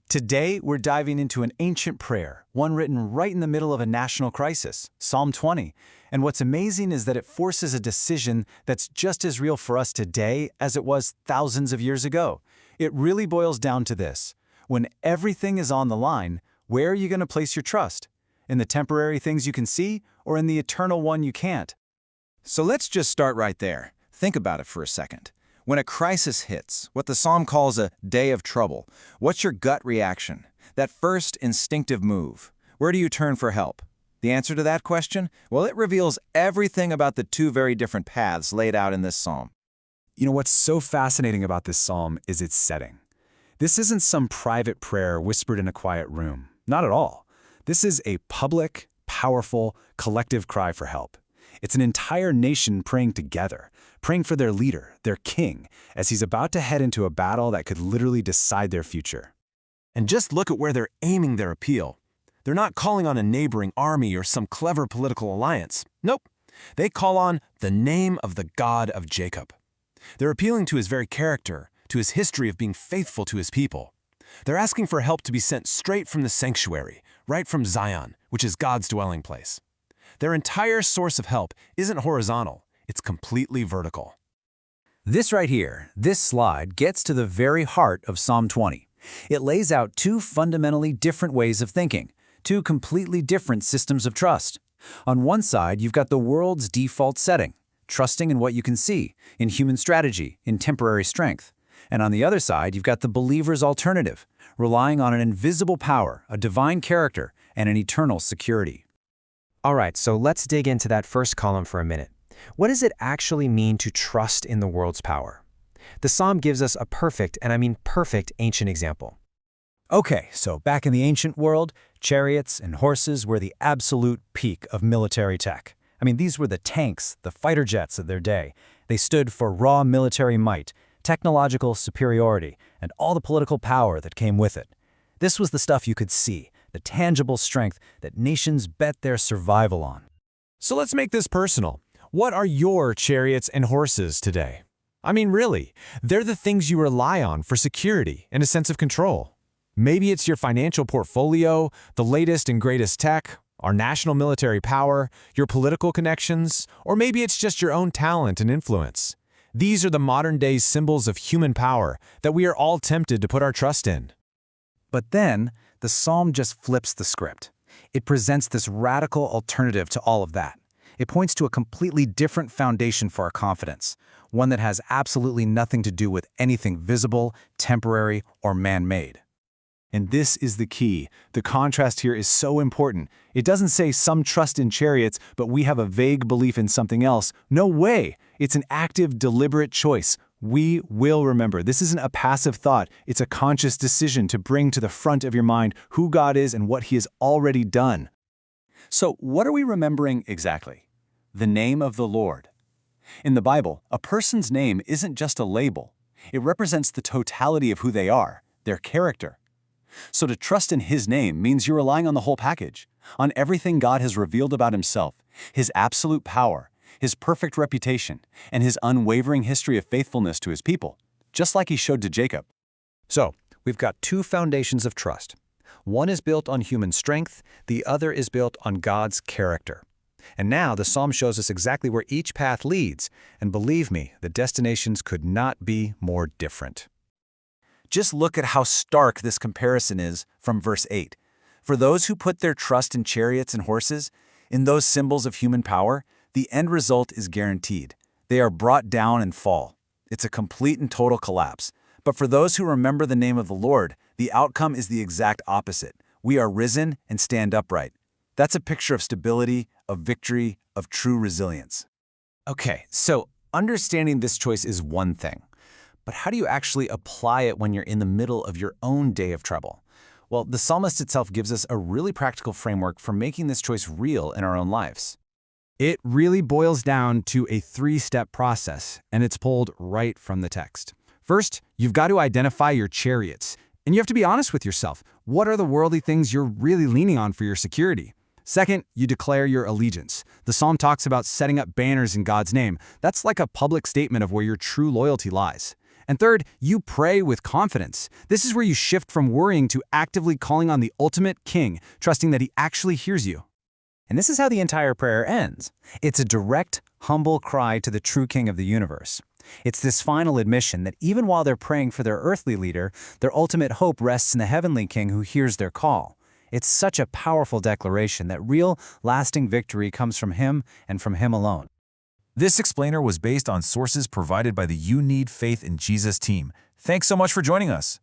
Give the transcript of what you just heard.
Today, we're diving into an ancient prayer, one written right in the middle of a national crisis, Psalm 20. And what's amazing is that it forces a decision that's just as real for us today as it was thousands of years ago. It really boils down to this. When everything is on the line, where are you going to place your trust? In the temporary things you can see, or in the eternal one you can't? So let's just start right there. Think about it for a second. When a crisis hits, what the psalm calls a day of trouble, what's your gut reaction? That first instinctive move. Where do you turn for help? The answer to that question? Well, it reveals everything about the two very different paths laid out in this psalm. You know what's so fascinating about this psalm is its setting. This isn't some private prayer whispered in a quiet room. Not at all. This is a public, powerful, collective cry for help. It's an entire nation praying together, praying for their leader, their king, as he's about to head into a battle that could literally decide their future. And just look at where they're aiming their appeal. They're not calling on a neighboring army or some clever political alliance. Nope. They call on the name of the God of Jacob. They're appealing to his very character, to his history of being faithful to his people. They're asking for help to be sent straight from the sanctuary, right from Zion, which is God's dwelling place. Their entire source of help isn't horizontal, it's completely vertical. This right here, this slide, gets to the very heart of Psalm 20. It lays out two fundamentally different ways of thinking, two completely different systems of trust. On one side, you've got the world's default setting, trusting in what you can see, in human strategy, in temporary strength. And on the other side, you've got the believer's alternative, relying on an invisible power, a divine character, and an eternal security. All right, so let's dig into that first column for a minute. What does it actually mean to trust in the world's power? The psalm gives us a perfect, and I mean perfect, ancient example. Okay, so back in the ancient world, chariots and horses were the absolute peak of military tech. I mean, these were the tanks, the fighter jets of their day. They stood for raw military might, technological superiority, and all the political power that came with it. This was the stuff you could see, the tangible strength that nations bet their survival on. So let's make this personal. What are your chariots and horses today? I mean, really, they're the things you rely on for security and a sense of control. Maybe it's your financial portfolio, the latest and greatest tech, our national military power, your political connections, or maybe it's just your own talent and influence. These are the modern-day symbols of human power that we are all tempted to put our trust in. But then, the psalm just flips the script. It presents this radical alternative to all of that. It points to a completely different foundation for our confidence, one that has absolutely nothing to do with anything visible, temporary, or man-made. And this is the key. The contrast here is so important. It doesn't say some trust in chariots, but we have a vague belief in something else. No way! It's an active, deliberate choice. We will remember. This isn't a passive thought. It's a conscious decision to bring to the front of your mind who God is and what He has already done. So what are we remembering exactly? The name of the Lord. In the Bible, a person's name isn't just a label. It represents the totality of who they are, their character. So to trust in His name means you're relying on the whole package, on everything God has revealed about Himself, His absolute power, His perfect reputation, and His unwavering history of faithfulness to His people, just like He showed to Jacob. So, we've got two foundations of trust. One is built on human strength, the other is built on God's character. And now the psalm shows us exactly where each path leads, and believe me, the destinations could not be more different. Just look at how stark this comparison is from verse 8. For those who put their trust in chariots and horses, in those symbols of human power, the end result is guaranteed. They are brought down and fall. It's a complete and total collapse. But for those who remember the name of the Lord, the outcome is the exact opposite. We are risen and stand upright. That's a picture of stability, of victory, of true resilience. Okay, so understanding this choice is one thing. But how do you actually apply it when you're in the middle of your own day of trouble? Well, the psalmist itself gives us a really practical framework for making this choice real in our own lives. It really boils down to a three-step process, and it's pulled right from the text. First, you've got to identify your chariots, and you have to be honest with yourself. What are the worldly things you're really leaning on for your security? Second, you declare your allegiance. The psalm talks about setting up banners in God's name. That's like a public statement of where your true loyalty lies. And third, you pray with confidence. This is where you shift from worrying to actively calling on the ultimate king, trusting that he actually hears you. And this is how the entire prayer ends. It's a direct, humble cry to the true King of the universe. It's this final admission that even while they're praying for their earthly leader, their ultimate hope rests in the heavenly King who hears their call. It's such a powerful declaration that real, lasting victory comes from him and from him alone. This explainer was based on sources provided by the You Need Faith in Jesus team. Thanks so much for joining us.